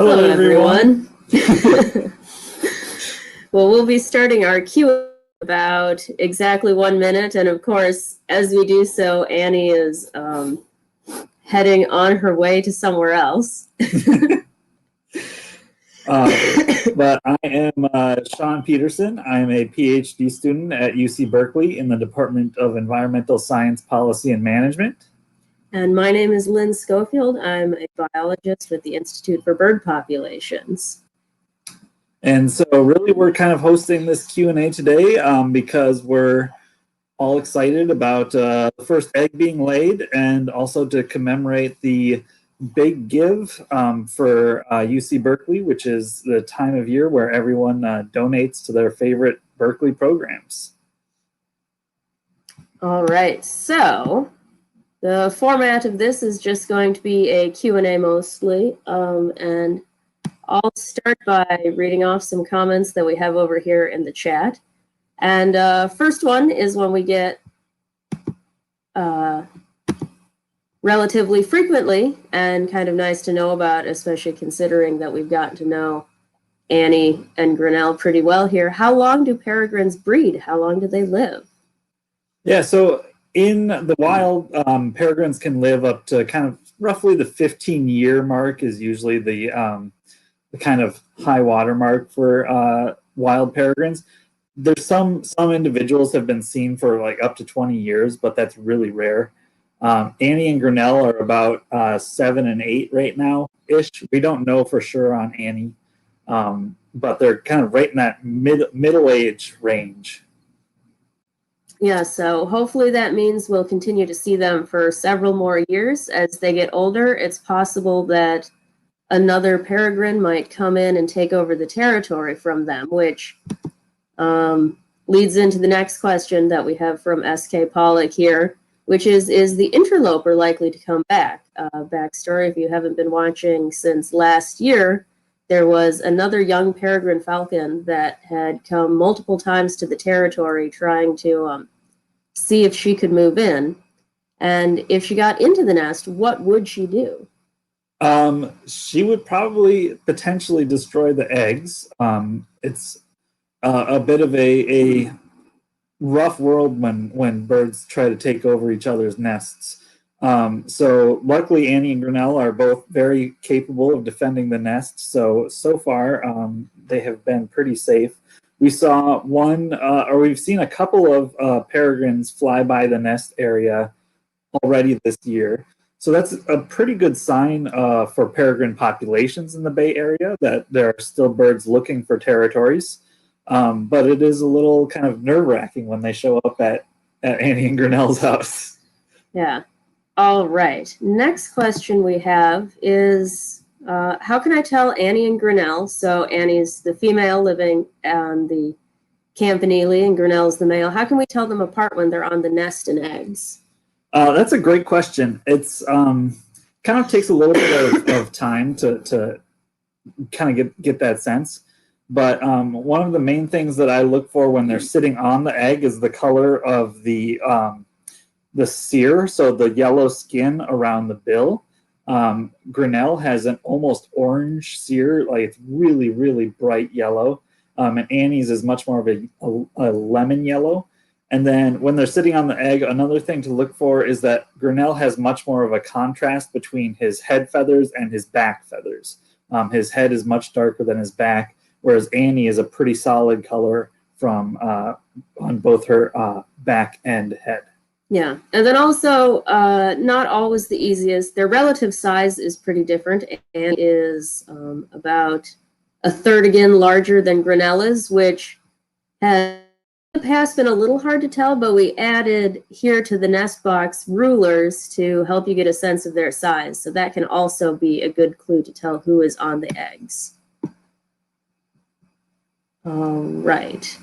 Hello, everyone. Well, we'll be starting our Q&A about exactly 1 minute. And of course, as we do so, Annie is heading on her way to somewhere else. But I am Sean Peterson. I'm a PhD student at UC Berkeley in the Department of Environmental Science, Policy, and Management. And my name is Lynn Schofield. I'm a biologist with the Institute for Bird Populations. And so really we're kind of hosting this Q&A today because we're all excited about the first egg being laid, and also to commemorate the Big Give for UC Berkeley, which is the time of year where everyone donates to their favorite Berkeley programs. All right, so the format of this is just going to be a Q&A mostly, and I'll start by reading off some comments that we have over here in the chat. And first one is one we get relatively frequently, and kind of nice to know about, especially considering that we've gotten to know Annie and Grinnell pretty well here. How long do peregrines breed? How long do they live? Yeah, so in the wild, peregrines can live up to kind of roughly the 15-year mark is usually the kind of high water mark for wild peregrines. There's some individuals have been seen for like up to 20 years, but that's really rare. Annie and Grinnell are about 7 and 8 right now-ish. We don't know for sure on Annie, but they're kind of right in that middle age range. Yeah, so hopefully that means we'll continue to see them for several more years. As they get older, it's possible that another peregrine might come in and take over the territory from them, which leads into the next question that we have from S.K. Pollock here, which is the interloper likely to come back? Backstory, if you haven't been watching since last year, there was another young peregrine falcon that had come multiple times to the territory trying to see if she could move in. And if she got into the nest, what would she do? She would probably potentially destroy the eggs. It's a bit of a rough world when birds try to take over each other's nests. So luckily Annie and Grinnell are both very capable of defending the nest. So far they have been pretty safe. We saw we've seen a couple of peregrines fly by the nest area already this year. So that's a pretty good sign for peregrine populations in the Bay Area, that there are still birds looking for territories. But it is a little kind of nerve-wracking when they show up at Annie and Grinnell's house. Yeah. All right. Next question we have is, how can I tell Annie and Grinnell? So Annie's the female living on the campanile, and Grinnell's the male. How can we tell them apart when they're on the nest and eggs? That's a great question. It's kind of takes a little bit of time to kind of get that sense. But one of the main things that I look for when they're sitting on the egg is the color of the cere, so the yellow skin around the bill. Grinnell has an almost orange cere, like it's really, really bright yellow. And Annie's is much more of a lemon yellow. And then when they're sitting on the egg, another thing to look for is that Grinnell has much more of a contrast between his head feathers and his back feathers. His head is much darker than his back, whereas Annie is a pretty solid color from on both her back and head. Yeah, and then also not always the easiest. Their relative size is pretty different. Annie is about a third again larger than Grinnell is, which has in the past been a little hard to tell, but we added here to the nest box rulers to help you get a sense of their size. So that can also be a good clue to tell who is on the eggs. All right.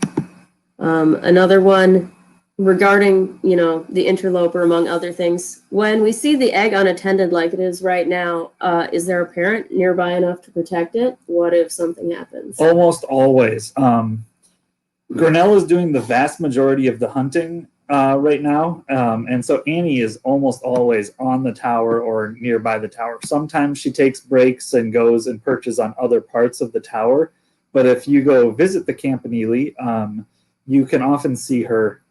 Another one regarding, the interloper, among other things. When we see the egg unattended like it is right now, is there a parent nearby enough to protect it? What if something happens? Almost always. Grinnell is doing the vast majority of the hunting right now, and so Annie is almost always on the tower or nearby the tower. Sometimes she takes breaks and goes and perches on other parts of the tower, but if you go visit the campanile, you can often see her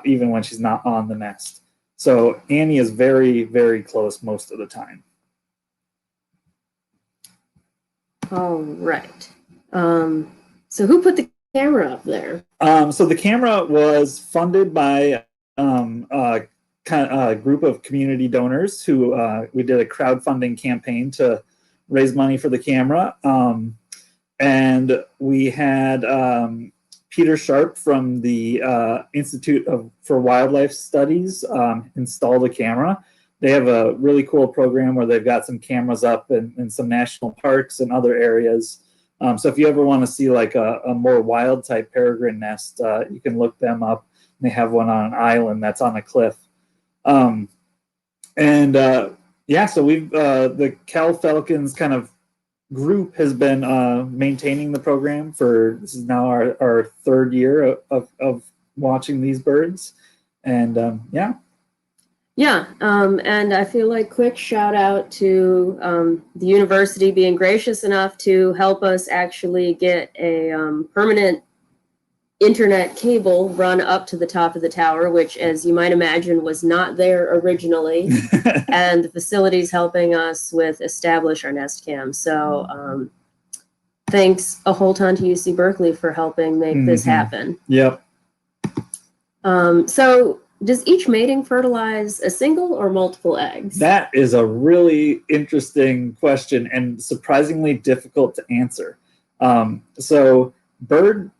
even when she's not on the nest. So Annie is very, very close most of the time. All right. So who put the camera up there? So the camera was funded by a group of community donors who we did a crowdfunding campaign to raise money for the camera. And we had Peter Sharp from the Institute for Wildlife Studies install the camera. They have a really cool program where they've got some cameras up in some national parks and other areas. So if you ever want to see like a more wild type peregrine nest, you can look them up. They have one on an island that's on a cliff. So we've the Cal Falcons kind of group has been maintaining the program for, this is now our third year of watching these birds. And and I feel like quick shout out to the university being gracious enough to help us actually get a permanent internet cable run up to the top of the tower, which, as you might imagine, was not there originally. And the facility's helping us with establish our nest cam. So thanks a whole ton to UC Berkeley for helping make this happen. Yep. So does each mating fertilize a single or multiple eggs? That is a really interesting question and surprisingly difficult to answer. So bird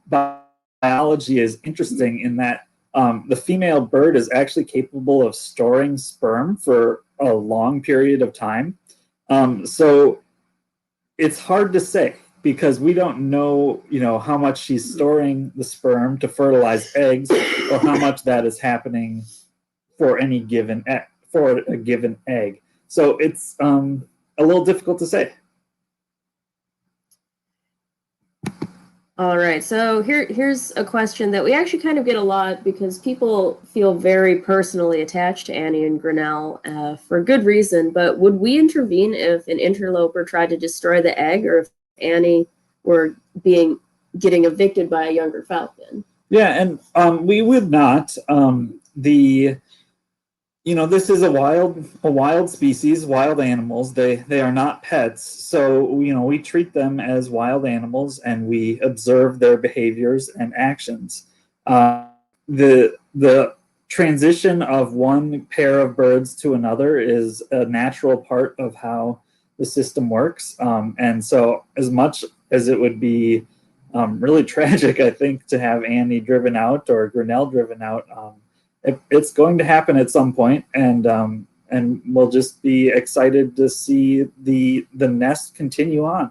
biology is interesting in that the female bird is actually capable of storing sperm for a long period of time. So it's hard to say because we don't know, how much she's storing the sperm to fertilize eggs or how much that is happening for any given for a given egg. So it's a little difficult to say. All right, so here's a question that we actually kind of get a lot because people feel very personally attached to Annie and Grinnell for good reason, but would we intervene if an interloper tried to destroy the egg or if Annie were getting evicted by a younger falcon? Yeah, and we would not. This is a wild species, wild animals. They are not pets, so we treat them as wild animals and we observe their behaviors and actions. The transition of one pair of birds to another is a natural part of how the system works, and so as much as it would be really tragic, I think, to have Annie driven out or Grinnell driven out, it's going to happen at some point, and we'll just be excited to see the nest continue on.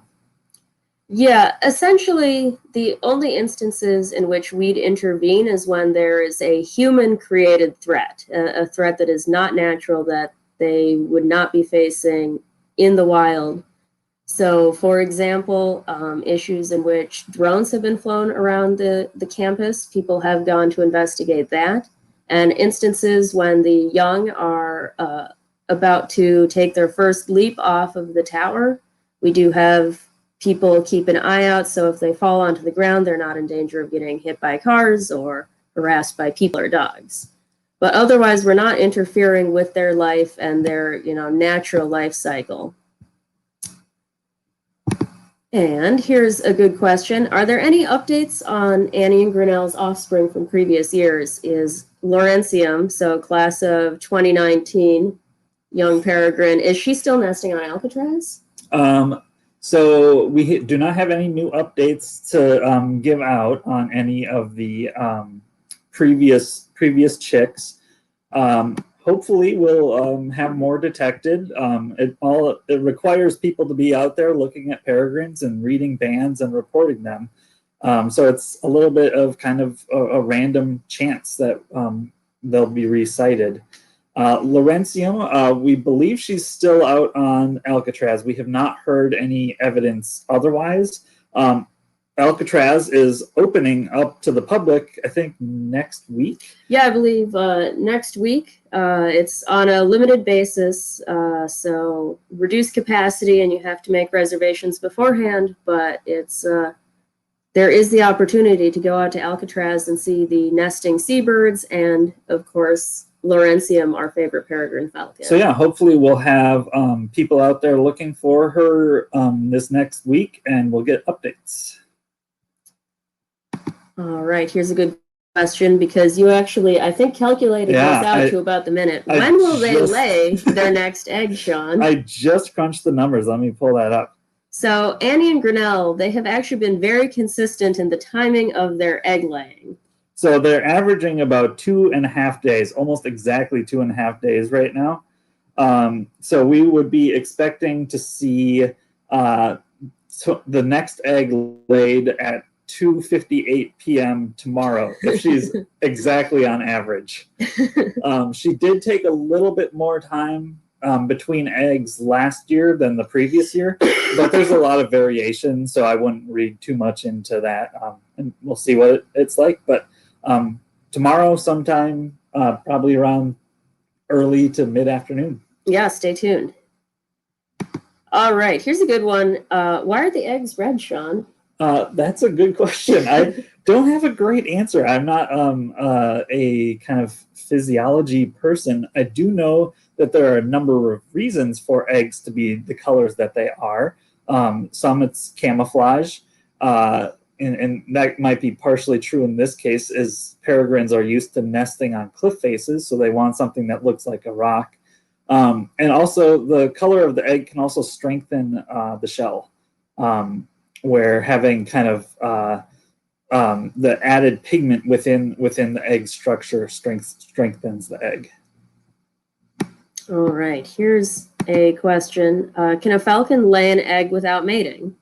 Yeah, essentially, the only instances in which we'd intervene is when there is a human-created threat, a threat that is not natural, that they would not be facing in the wild. So, for example, issues in which drones have been flown around the campus, people have gone to investigate that. And instances when the young are about to take their first leap off of the tower, we do have people keep an eye out, so if they fall onto the ground, they're not in danger of getting hit by cars or harassed by people or dogs. But otherwise, we're not interfering with their life and their, natural life cycle. And here's a good question. Are there any updates on Annie and Grinnell's offspring from previous years? Is Laurentium, so class of 2019, young peregrine, is she still nesting on Alcatraz? So we do not have any new updates to give out on any of the previous chicks. Hopefully we'll have more detected. It requires people to be out there looking at peregrines and reading bands and reporting them. So it's a little bit of kind of a random chance that they'll be recited. Laurentium, we believe she's still out on Alcatraz. We have not heard any evidence otherwise. Alcatraz is opening up to the public, I think, next week. Yeah, I believe next week. It's on a limited basis, so reduced capacity, and you have to make reservations beforehand. But it's there is the opportunity to go out to Alcatraz and see the nesting seabirds, and of course Laurentium, our favorite peregrine falcon. So yeah, hopefully we'll have people out there looking for her this next week, and we'll get updates. All right, here's a good question, because you actually, I think, calculated this out to about the minute. When will they lay their next egg, Sean? I just crunched the numbers. Let me pull that up. So Annie and Grinnell, they have actually been very consistent in the timing of their egg laying. So they're averaging about 2.5 days, almost exactly 2.5 days right now. So we would be expecting to see the next egg laid at 2:58 p.m. tomorrow, if she's exactly on average. She did take a little bit more time between eggs last year than the previous year, but there's a lot of variation, so I wouldn't read too much into that. And we'll see what it's like. But tomorrow sometime, probably around early to mid-afternoon. Yeah, stay tuned. All right, here's a good one. Why are the eggs red, Sean? That's a good question. I don't have a great answer. I'm not a kind of physiology person. I do know that there are a number of reasons for eggs to be the colors that they are. Some it's camouflage, and that might be partially true in this case, as peregrines are used to nesting on cliff faces, so they want something that looks like a rock. And also the color of the egg can also strengthen the shell. Where having kind of the added pigment within the egg structure strengthens the egg. All right, here's a question. Can a falcon lay an egg without mating?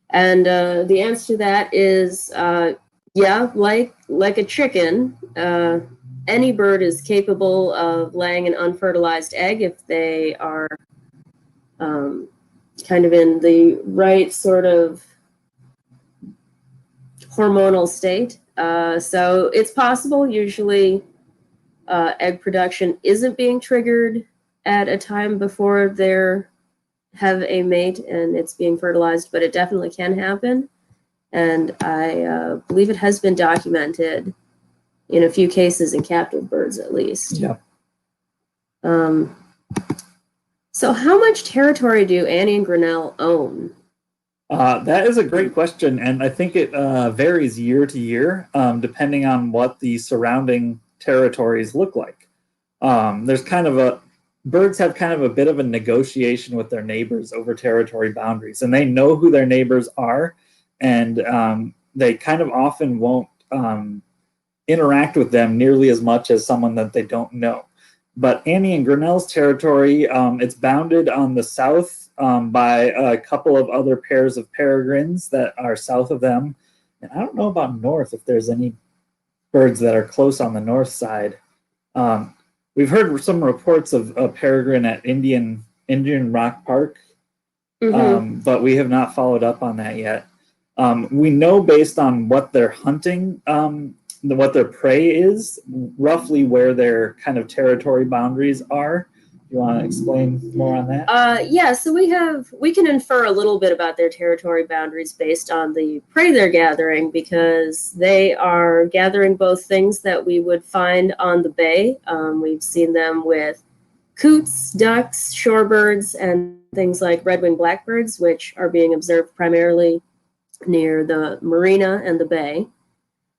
And the answer to that is yeah, like a chicken. Any bird is capable of laying an unfertilized egg if they are kind of in the right sort of hormonal state. So it's possible. Usually egg production isn't being triggered at a time before they have a mate and it's being fertilized, but it definitely can happen. And I believe it has been documented in a few cases in captive birds, at least. Yeah. So how much territory do Annie and Grinnell own? That is a great question, and I think it varies year to year, depending on what the surrounding territories look like. There's kind of birds have kind of a bit of a negotiation with their neighbors over territory boundaries, and they know who their neighbors are, and they kind of often won't interact with them nearly as much as someone that they don't know. But Annie and Grinnell's territory, it's bounded on the south by a couple of other pairs of peregrines that are south of them. And I don't know about north, if there's any birds that are close on the north side. We've heard some reports of a peregrine at Indian Rock Park, but we have not followed up on that yet. We know based on what they're hunting, what their prey is, roughly where their kind of territory boundaries are. You want to explain more on that? Yeah, so we can infer a little bit about their territory boundaries based on the prey they're gathering, because they are gathering both things that we would find on the bay. We've seen them with coots, ducks, shorebirds, and things like red-winged blackbirds, which are being observed primarily near the marina and the bay.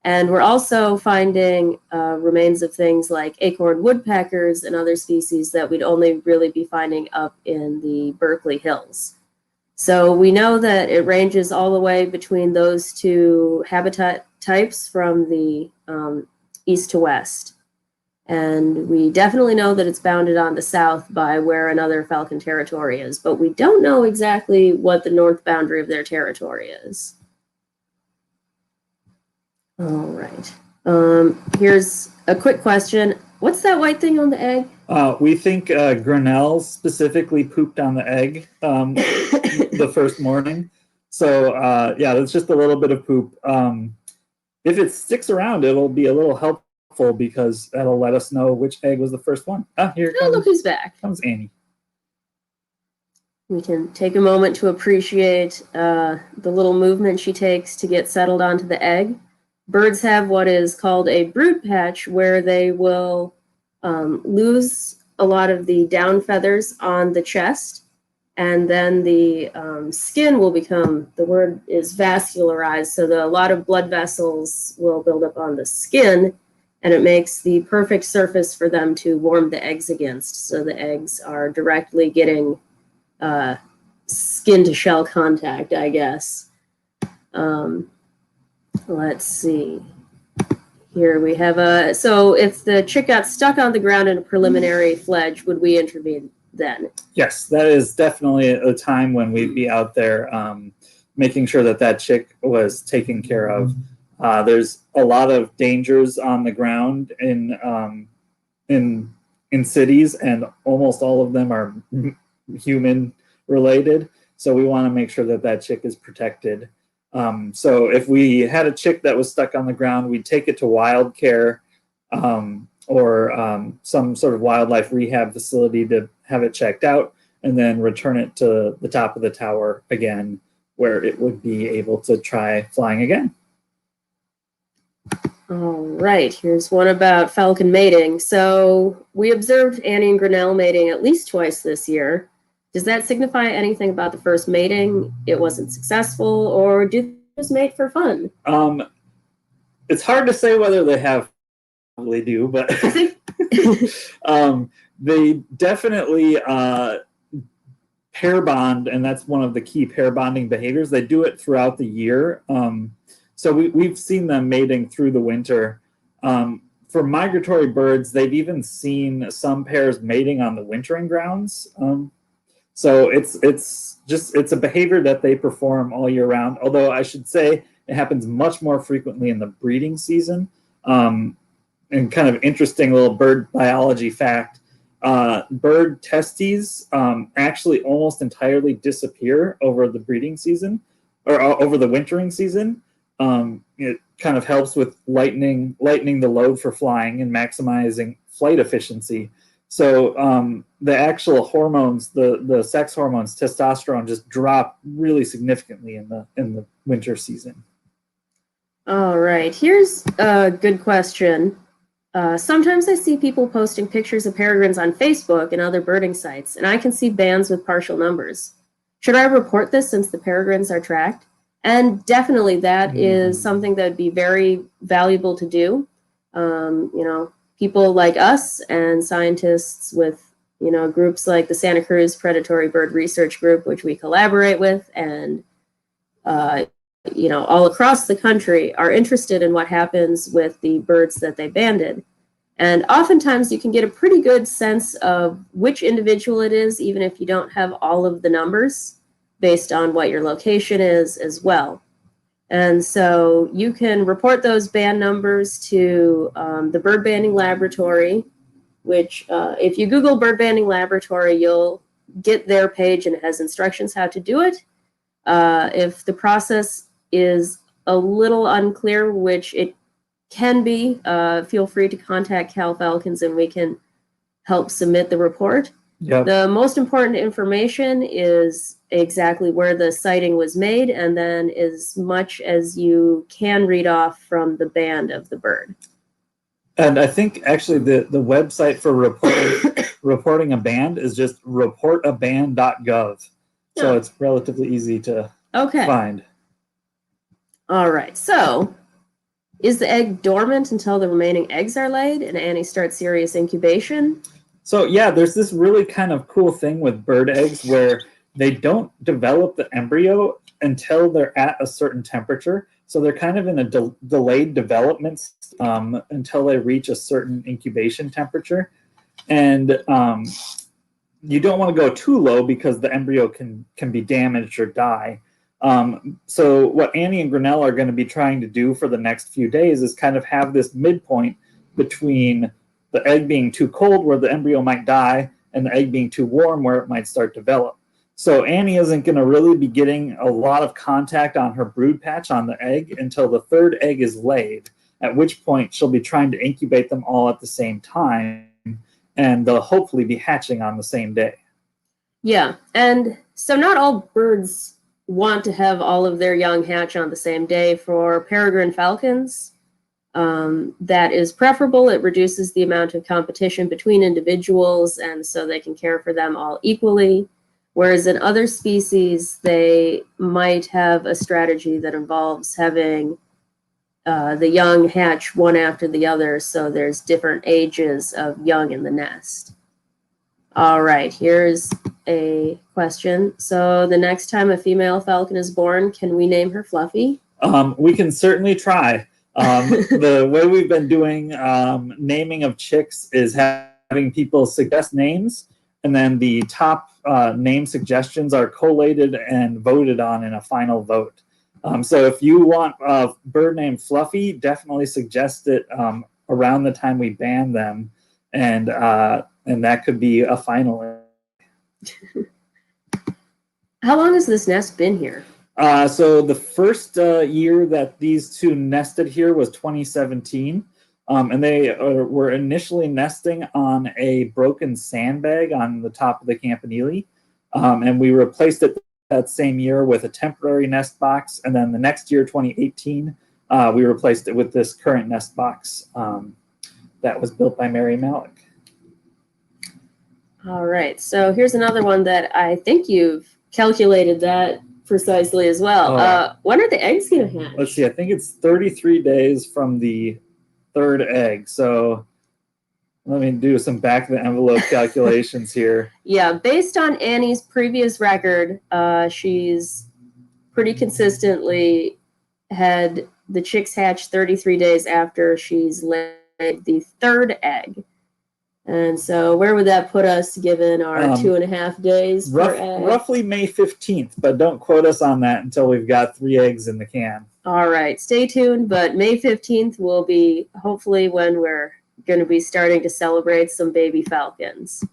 And we're also finding remains of things like acorn woodpeckers and other species that we'd only really be finding up in the Berkeley Hills. So we know that it ranges all the way between those two habitat types from the east to west. And we definitely know that it's bounded on the south by where another falcon territory is, but we don't know exactly what the north boundary of their territory is. All right. Here's a quick question. What's that white thing on the egg? We think Grinnell specifically pooped on the egg the first morning. So yeah, that's just a little bit of poop. If it sticks around, it'll be a little helpful because that'll let us know which egg was the first one. Here Oh, look who's back. comes Annie. We can take a moment to appreciate the little movement she takes to get settled onto the egg. Birds have what is called a brood patch, where they will lose a lot of the down feathers on the chest, and then the skin will become, the word is vascularized, so a lot of blood vessels will build up on the skin, and it makes the perfect surface for them to warm the eggs against. So the eggs are directly getting skin to shell contact, I guess. Let's see. Here we have so if the chick got stuck on the ground in a preliminary fledge, would we intervene then? Yes, that is definitely a time when we'd be out there making sure that chick was taken care of. There's a lot of dangers on the ground in cities, and almost all of them are human related. So we want to make sure that chick is protected. So if we had a chick that was stuck on the ground, we'd take it to wild care or some sort of wildlife rehab facility to have it checked out, and then return it to the top of the tower again, where it would be able to try flying again. All right, here's one about falcon mating. So we observed Annie and Grinnell mating at least twice this year. Does that signify anything about the first mating? It wasn't successful, or do they just mate for fun? It's hard to say whether they probably do, but they definitely pair bond, and that's one of the key pair bonding behaviors. They do it throughout the year. So we've seen them mating through the winter. For migratory birds, they've even seen some pairs mating on the wintering grounds. So it's a behavior that they perform all year round. Although I should say it happens much more frequently in the breeding season. And kind of interesting little bird biology fact: bird testes actually almost entirely disappear over the breeding season, or over the wintering season. It kind of helps with lightening the load for flying and maximizing flight efficiency. So the actual hormones, the sex hormones, testosterone, just drop really significantly in the winter season. All right, here's a good question. Sometimes I see people posting pictures of peregrines on Facebook and other birding sites, and I can see bands with partial numbers. Should I report this since the peregrines are tracked? And definitely that is something that would be very valuable to do. People like us and scientists with, groups like the Santa Cruz Predatory Bird Research Group, which we collaborate with, and, all across the country are interested in what happens with the birds that they banded. And oftentimes you can get a pretty good sense of which individual it is, even if you don't have all of the numbers, based on what your location is as well. And so you can report those band numbers to the Bird Banding Laboratory, which if you Google Bird Banding Laboratory, you'll get their page, and it has instructions how to do it. If the process is a little unclear, which it can be, feel free to contact Cal Falcons and we can help submit the report. Yep. The most important information is exactly where the sighting was made, and then as much as you can read off from the band of the bird. And I think actually the website for reporting a band is just reportaband.gov. So it's relatively easy to find. All right. So is the egg dormant until the remaining eggs are laid and Annie starts serious incubation? So yeah, there's this really kind of cool thing with bird eggs where they don't develop the embryo until they're at a certain temperature. So they're kind of in a delayed development until they reach a certain incubation temperature. And you don't want to go too low because the embryo can be damaged or die. So what Annie and Grinnell are going to be trying to do for the next few days is kind of have this midpoint between the egg being too cold where the embryo might die and the egg being too warm where it might start to develop. So Annie isn't going to really be getting a lot of contact on her brood patch on the egg until the third egg is laid, at which point she'll be trying to incubate them all at the same time, and they'll hopefully be hatching on the same day. Yeah, and so not all birds want to have all of their young hatch on the same day. For peregrine falcons, that is preferable. It reduces the amount of competition between individuals, and so they can care for them all equally. Whereas in other species, they might have a strategy that involves having the young hatch one after the other, so there's different ages of young in the nest. All right, here's a question. So the next time a female falcon is born, can we name her Fluffy? We can certainly try. The way we've been doing naming of chicks is having people suggest names, and then the top name suggestions are collated and voted on in a final vote. So if you want a bird named Fluffy, definitely suggest it around the time we ban them, and that could be a final. How long has this nest been here? So the first year that these two nested here was 2017. And they were initially nesting on a broken sandbag on the top of the campanile. And we replaced it that same year with a temporary nest box. And then the next year, 2018, we replaced it with this current nest box that was built by Mary Malik. All right, so here's another one that I think you've calculated that precisely as well. When are the eggs going to hatch? Let's see, I think it's 33 days from the third egg. So let me do some back of the envelope calculations here. Yeah, based on Annie's previous record, she's pretty consistently had the chicks hatch 33 days after she's laid the third egg. And so where would that put us given our 2.5 days per egg? Roughly May 15th, but don't quote us on that until we've got 3 eggs in the can. All right, stay tuned, but May 15th will be hopefully when we're going to be starting to celebrate some baby falcons.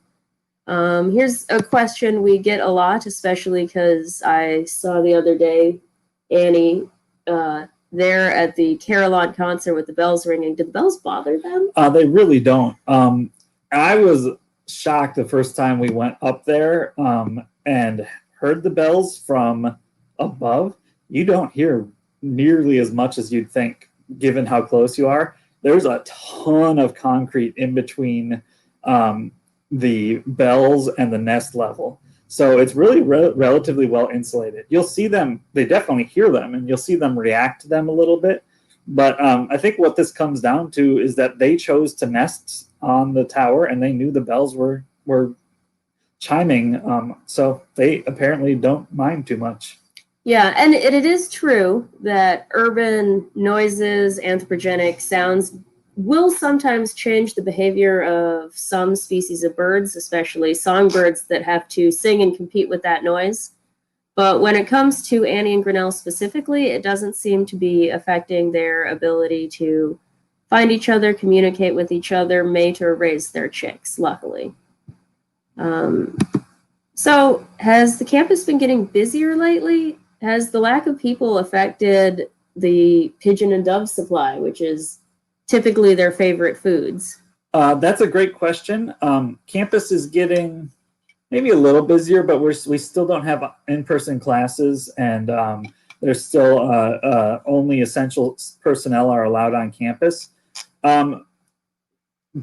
Here's a question we get a lot, especially because I saw the other day Annie there at the Carillon concert with the bells ringing. Did the bells bother them? They really don't. I was shocked the first time we went up there and heard the bells from above. You don't hear nearly as much as you'd think, given how close you are. There's a ton of concrete in between the bells and the nest level. So it's really relatively well insulated. You'll see them, they definitely hear them, and you'll see them react to them a little bit. But I think what this comes down to is that they chose to nest on the tower, and they knew the bells were chiming. So they apparently don't mind too much. Yeah, and it is true that urban noises, anthropogenic sounds will sometimes change the behavior of some species of birds, especially songbirds that have to sing and compete with that noise. But when it comes to Annie and Grinnell specifically, it doesn't seem to be affecting their ability to find each other, communicate with each other, mate, or raise their chicks, luckily. So has the campus been getting busier lately? Has the lack of people affected the pigeon and dove supply, which is typically their favorite foods? That's a great question. Campus is getting maybe a little busier, but we still don't have in-person classes, and there's still only essential personnel are allowed on campus.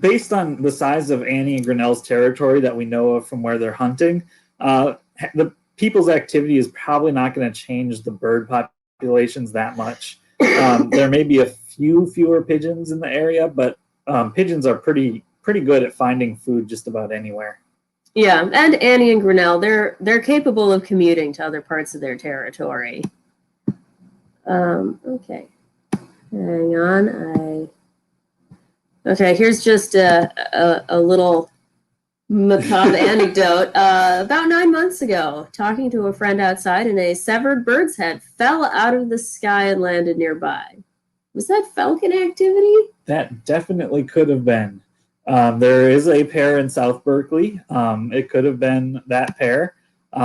Based on the size of Annie and Grinnell's territory that we know of from where they're hunting, the people's activity is probably not going to change the bird populations that much. There may be a few fewer pigeons in the area, but pigeons are pretty good at finding food just about anywhere. Yeah, and Annie and Grinnell, they're capable of commuting to other parts of their territory. Okay, hang on. Okay, here's just a little macabre anecdote. About 9 months ago, talking to a friend outside, and a severed bird's head fell out of the sky and landed nearby. Was that falcon activity? That definitely could have been. There is a pair in South Berkeley. It could have been that pair.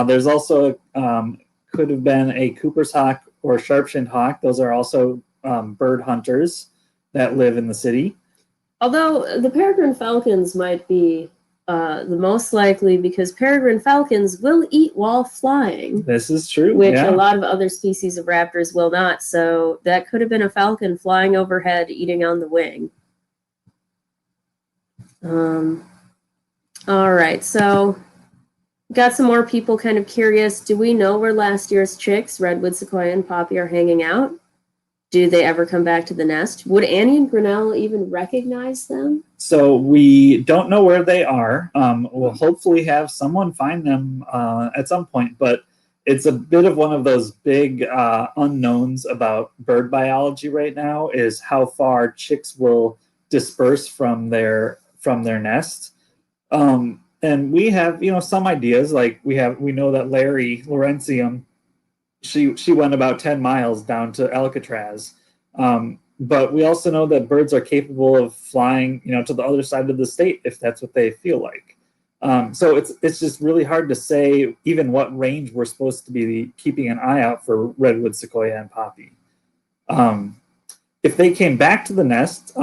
There's also could have been a Cooper's hawk or sharp-shinned hawk. Those are also bird hunters that live in the city. Although the peregrine falcons might be the most likely, because peregrine falcons will eat while flying. This is true, which yeah. a lot of other species of raptors will not. So that could have been a falcon flying overhead, eating on the wing. All right, so got some more people kind of curious. Do we know where last year's chicks, redwood, sequoia, and poppy, are hanging out? Do they ever come back to the nest? Would Annie and Grinnell even recognize them? So we don't know where they are. We'll hopefully have someone find them at some point, but it's a bit of one of those big unknowns about bird biology right now, is how far chicks will disperse from their nest. And we have, some ideas. Like we know that Larry Laurentium, she went about 10 miles down to Alcatraz. But we also know that birds are capable of flying, to the other side of the state if that's what they feel like. So it's just really hard to say even what range we're supposed to be keeping an eye out for redwood, sequoia, and poppy. If they came back to the nest,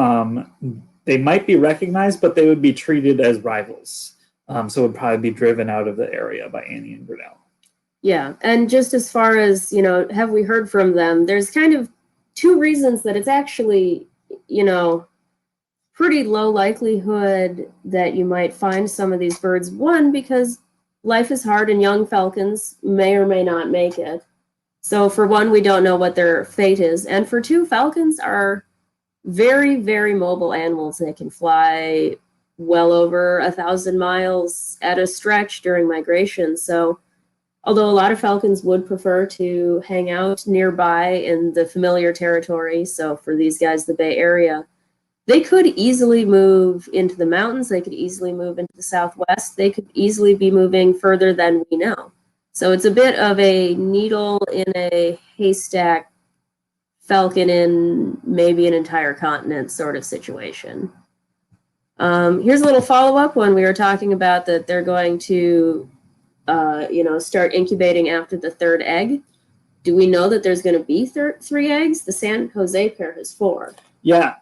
they might be recognized, but they would be treated as rivals. So would probably be driven out of the area by Annie and Grinnell. Yeah, and just as far as, have we heard from them, there's kind of two reasons that it's actually, pretty low likelihood that you might find some of these birds. One, because life is hard and young falcons may or may not make it. So for one, we don't know what their fate is. And for two, falcons are very, very mobile animals. They can fly well over 1,000 miles at a stretch during migration. So although a lot of falcons would prefer to hang out nearby in the familiar territory, so for these guys, the Bay Area, they could easily move into the mountains. They could easily move into the Southwest. They could easily be moving further than we know. So it's a bit of a needle in a haystack, falcon in maybe an entire continent sort of situation. Here's a little follow-up when we were talking about that they're going to start incubating after the third egg. Do we know that there's going to be 3 eggs? The San Jose pair has 4. Yeah.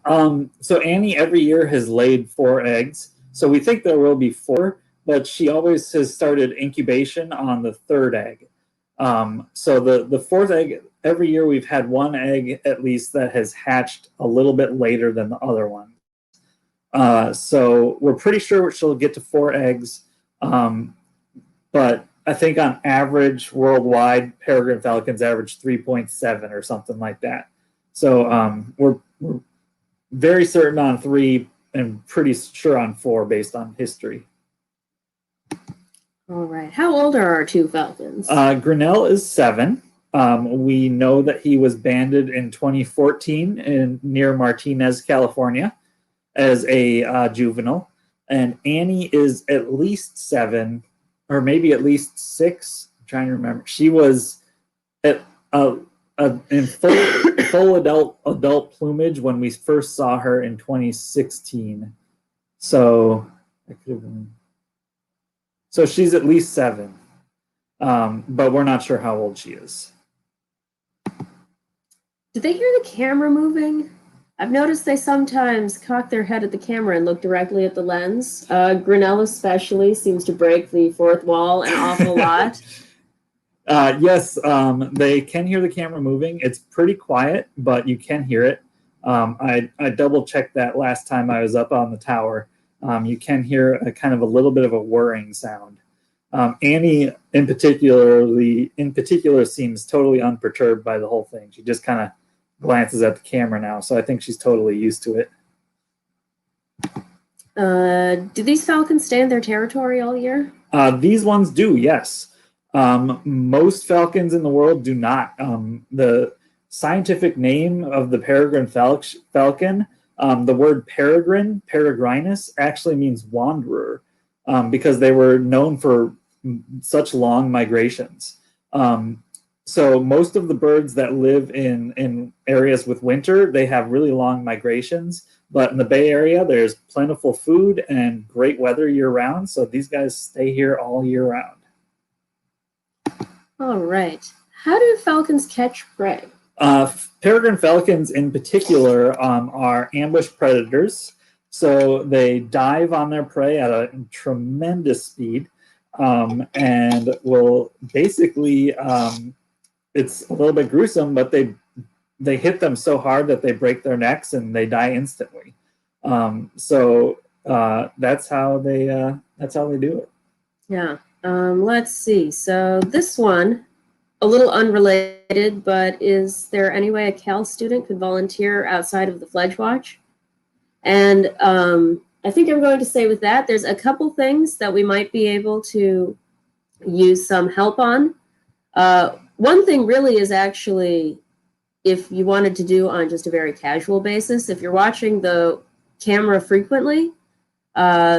So Annie every year has laid 4 eggs. So we think there will be 4, but she always has started incubation on the 3rd egg. So the 4th egg, every year we've had 1 egg at least that has hatched a little bit later than the other one. So we're pretty sure she'll get to 4 eggs. But I think on average worldwide, peregrine falcons average 3.7 or something like that. So we're very certain on 3 and pretty sure on 4 based on history. All right. How old are our 2 falcons? Grinnell is 7. We know that he was banded in 2014 near Martinez, California, as a juvenile. And Annie is at least 7. Or maybe at least 6. I'm trying to remember. She was in full adult plumage when we first saw her in 2016. So that could have been. So she's at least 7, but we're not sure how old she is. Did they hear the camera moving? I've noticed they sometimes cock their head at the camera and look directly at the lens. Grinnell especially seems to break the 4th wall an awful lot. Yes, they can hear the camera moving. It's pretty quiet, but you can hear it. I double-checked that last time I was up on the tower. You can hear a kind of a little bit of a whirring sound. Annie, in particular, seems totally unperturbed by the whole thing. She just kind of glances at the camera now, so I think she's totally used to it. Do these falcons stay in their territory all year? These ones do, yes. Most falcons in the world do not. The scientific name of the peregrine falcon, the word peregrine, peregrinus, actually means wanderer, because they were known for such long migrations. So most of the birds that live in areas with winter, they have really long migrations. But in the Bay Area, there's plentiful food and great weather year-round. So these guys stay here all year round. All right. How do falcons catch prey? Peregrine falcons in particular are ambush predators. So they dive on their prey at a tremendous speed and will basically, it's a little bit gruesome, but they hit them so hard that they break their necks and they die instantly. So that's how they do it. Yeah. Let's see. So this one, a little unrelated, but is there any way a Cal student could volunteer outside of the Fledge Watch? And I think I'm going to say with that, there's a couple things that we might be able to use some help on. One thing really is actually, if you wanted to do on just a very casual basis, if you're watching the camera frequently,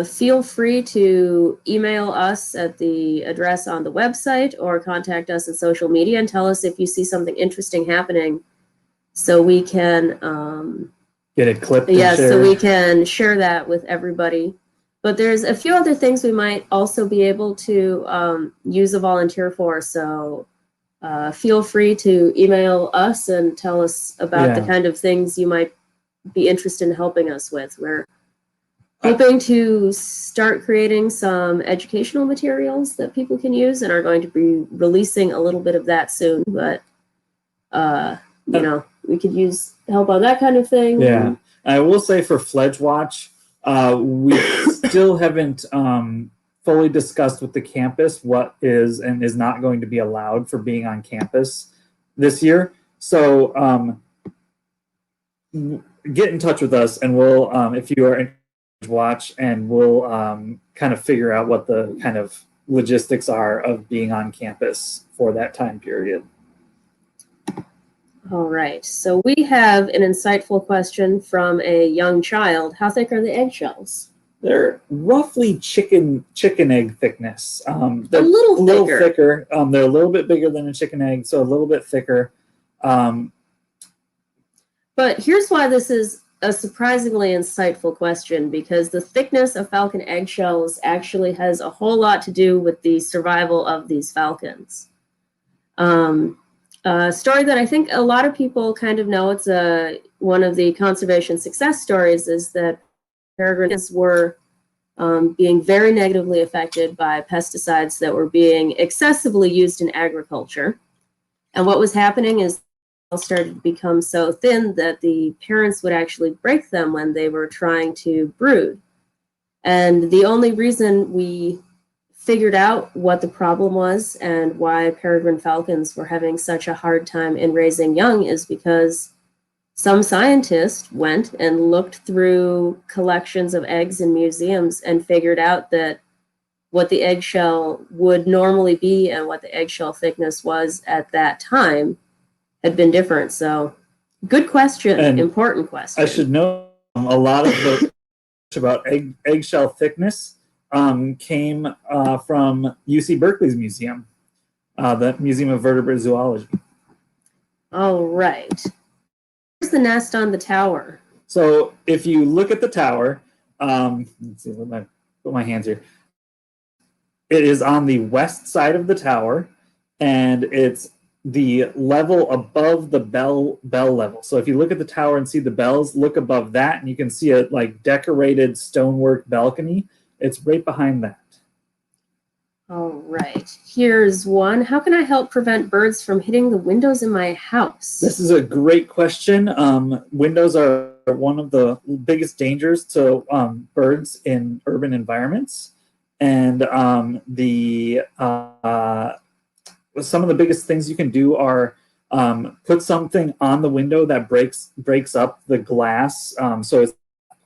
feel free to email us at the address on the website or contact us on social media and tell us if you see something interesting happening so we can get it clipped. Yeah, so we can share that with everybody. But there's a few other things we might also be able to use a volunteer for. So feel free to email us and tell us about the kind of things you might be interested in helping us with. We're hoping to start creating some educational materials that people can use and are going to be releasing a little bit of that soon. But, you know, we could use help on that kind of thing. Yeah. I will say for Fledge Watch, we still haven't fully discussed with the campus what is and is not going to be allowed for being on campus this year. So get in touch with us and we'll, if you are in Watch, and we'll kind of figure out what the kind of logistics are of being on campus for that time period. All right, so we have an insightful question from a young child. How thick are the eggshells? They're roughly chicken egg thickness. They're a little thicker. They're a little bit bigger than a chicken egg, so a little bit thicker. But here's why this is a surprisingly insightful question, because the thickness of falcon eggshells actually has a whole lot to do with the survival of these falcons. A story that I think a lot of people kind of know, it's one of the conservation success stories, is that peregrines were being very negatively affected by pesticides that were being excessively used in agriculture. And what was happening is started to become so thin that the parents would actually break them when they were trying to brood. And the only reason we figured out what the problem was and why peregrine falcons were having such a hard time in raising young is because some scientist went and looked through collections of eggs in museums and figured out that what the eggshell would normally be and what the eggshell thickness was at that time had been different. So good question, and important question. I should know a lot of the about eggshell thickness came from UC Berkeley's museum, the Museum of Vertebrate Zoology. All right. Where's the nest on the tower? So if you look at the tower, let's see, put my hands here. It is on the west side of the tower, and it's the level above the bell level. So if you look at the tower and see the bells, look above that, and you can see a like decorated stonework balcony. It's right behind that. All right. Here's one. How can I help prevent birds from hitting the windows in my house? This is a great question. Windows are one of the biggest dangers to birds in urban environments, and some of the biggest things you can do are put something on the window that breaks up the glass, so it's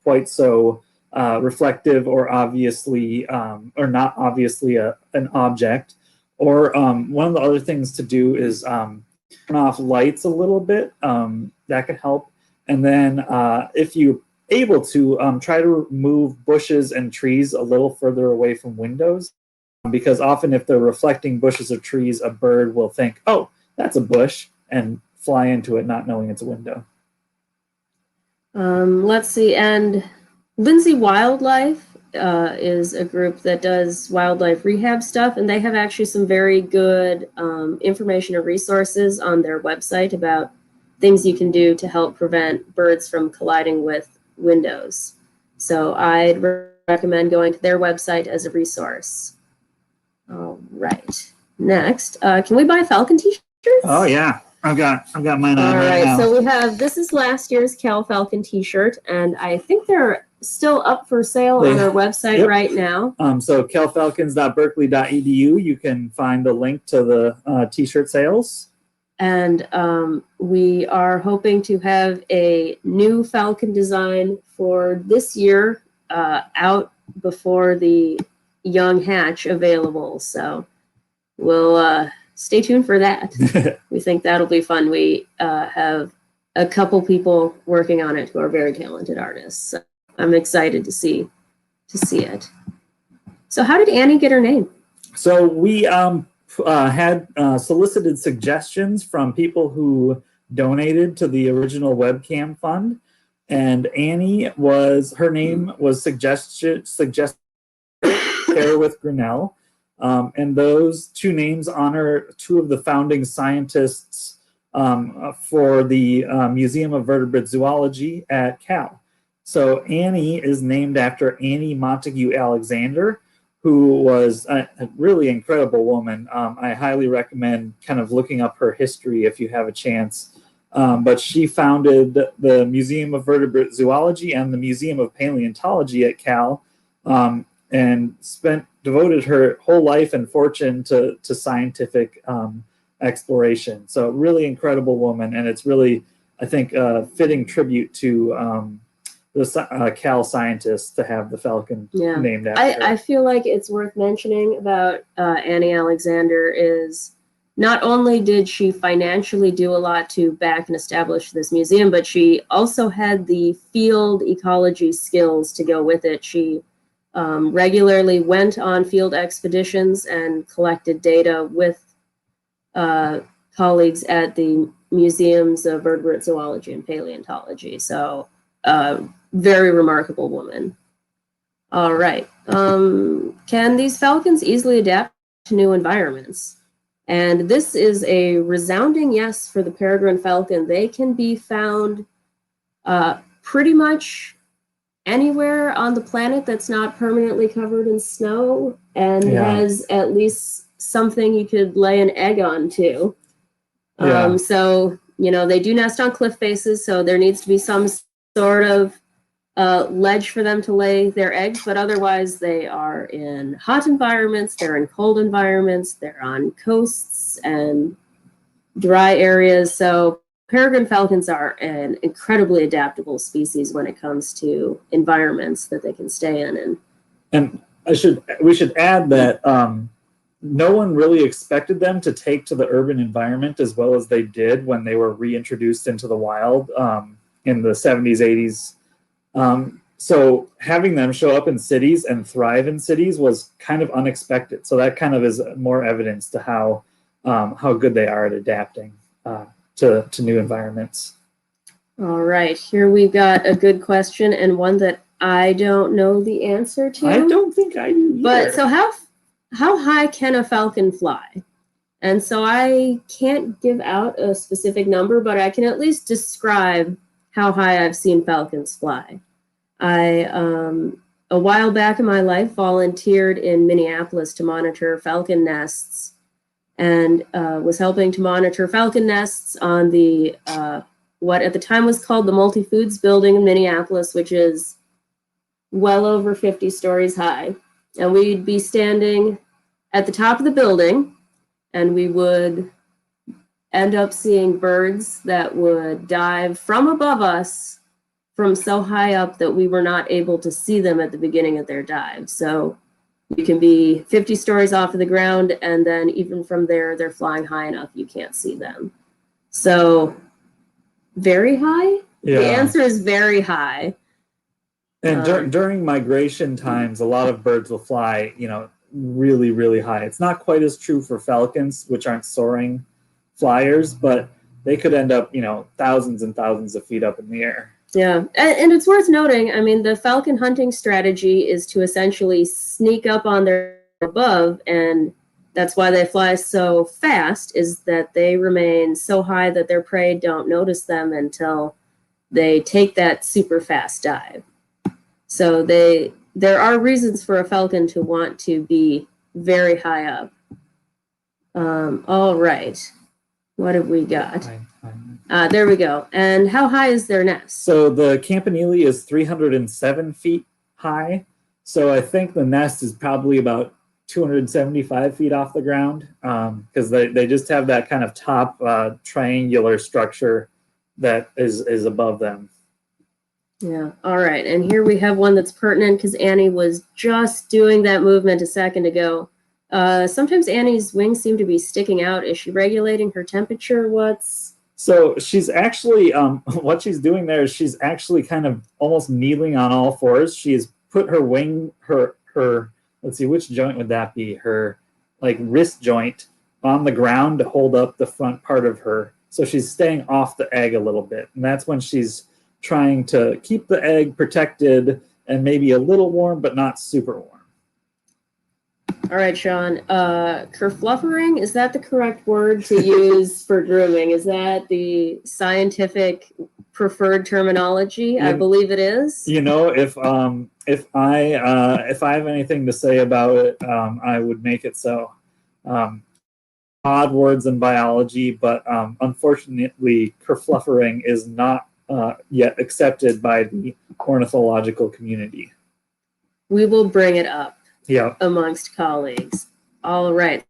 quite so reflective or obviously or not obviously an object. Or one of the other things to do is turn off lights a little bit. That can help. And then if you're able to, try to move bushes and trees a little further away from windows, because often if they're reflecting bushes or trees, a bird will think, oh, that's a bush, and fly into it not knowing it's a window. Let's see. And Lindsay Wildlife is a group that does wildlife rehab stuff, and they have actually some very good information and resources on their website about things you can do to help prevent birds from colliding with windows. So I'd recommend going to their website as a resource. All right. Next, can we buy Falcon t-shirts? Oh yeah, I've got mine on All right now. So we have, this is last year's Cal Falcon t-shirt, and I think they're still up for sale on our website right now. So calfalcons.berkeley.edu, you can find the link to the t-shirt sales. And we are hoping to have a new Falcon design for this year out before the young hatch available. So we'll stay tuned for that. We think that'll be fun. We have a couple people working on it who are very talented artists. So I'm excited to see it. So how did Annie get her name? So we had solicited suggestions from people who donated to the original webcam fund, and Annie her name was suggested pair with Grinnell, and those two names honor two of the founding scientists for the Museum of Vertebrate Zoology at Cal. So Annie is named after Annie Montague Alexander, who was a really incredible woman. I highly recommend kind of looking up her history if you have a chance. But she founded the Museum of Vertebrate Zoology and the Museum of Paleontology at Cal, and devoted her whole life and fortune to scientific exploration. So really incredible woman, and it's really, I think, a fitting tribute to the Cal scientists to have the Falcon named after her. I feel like it's worth mentioning about Annie Alexander is not only did she financially do a lot to back and establish this museum, but she also had the field ecology skills to go with it. She regularly went on field expeditions and collected data with colleagues at the Museums of Vertebrate Zoology and Paleontology. So very remarkable woman. All right. Can these falcons easily adapt to new environments? And this is a resounding yes for the peregrine falcon. They can be found pretty much anywhere on the planet that's not permanently covered in snow and has at least something you could lay an egg on too. So, they do nest on cliff faces, so there needs to be some sort of ledge for them to lay their eggs, but otherwise they are in hot environments, they're in cold environments, they're on coasts and dry areas. So peregrine falcons are an incredibly adaptable species when it comes to environments that they can stay in. And we should add that no one really expected them to take to the urban environment as well as they did when they were reintroduced into the wild in the 70s, 80s. So having them show up in cities and thrive in cities was kind of unexpected. So that kind of is more evidence to how good they are at adapting to new environments. All right, here we've got a good question and one that I don't know the answer to. I don't think I do either. But so how high can a falcon fly? And so I can't give out a specific number, but I can at least describe how high I've seen falcons fly. I, a while back in my life, volunteered in Minneapolis to monitor falcon nests and was helping to monitor falcon nests on the, what at the time was called the Multi-Foods building in Minneapolis, which is well over 50 stories high. And we'd be standing at the top of the building, and we would end up seeing birds that would dive from above us from so high up that we were not able to see them at the beginning of their dive. So you can be 50 stories off of the ground, and then even from there, they're flying high enough you can't see them. So very high? Yeah. The answer is very high. And during migration times, a lot of birds will fly, really, really high. It's not quite as true for falcons, which aren't soaring flyers, but they could end up, thousands and thousands of feet up in the air. Yeah, and it's worth noting, I mean, the falcon hunting strategy is to essentially sneak up on their above, and that's why they fly so fast, is that they remain so high that their prey don't notice them until they take that super fast dive. So there are reasons for a falcon to want to be very high up. All right. What have we got? There we go. And how high is their nest? So the campanile is 307 feet high. So I think the nest is probably about 275 feet off the ground, because they just have that kind of top triangular structure that is above them. Yeah. All right. And here we have one that's pertinent because Annie was just doing that movement a second ago. Sometimes Annie's wings seem to be sticking out. Is she regulating her temperature? So she's actually, what she's doing there is she's actually kind of almost kneeling on all fours. She has put her wing, her let's see, which joint would that be? Her like wrist joint on the ground to hold up the front part of her. So she's staying off the egg a little bit. And that's when she's trying to keep the egg protected and maybe a little warm, but not super warm. All right, Sean. Kerfluffering, is that the correct word to use for grooming? Is that the scientific preferred terminology? I believe it is. You know, if I have anything to say about it, I would make it so. Odd words in biology, but unfortunately, kerfluffering is not yet accepted by the ornithological community. We will bring it up. Yeah. Amongst colleagues. All right.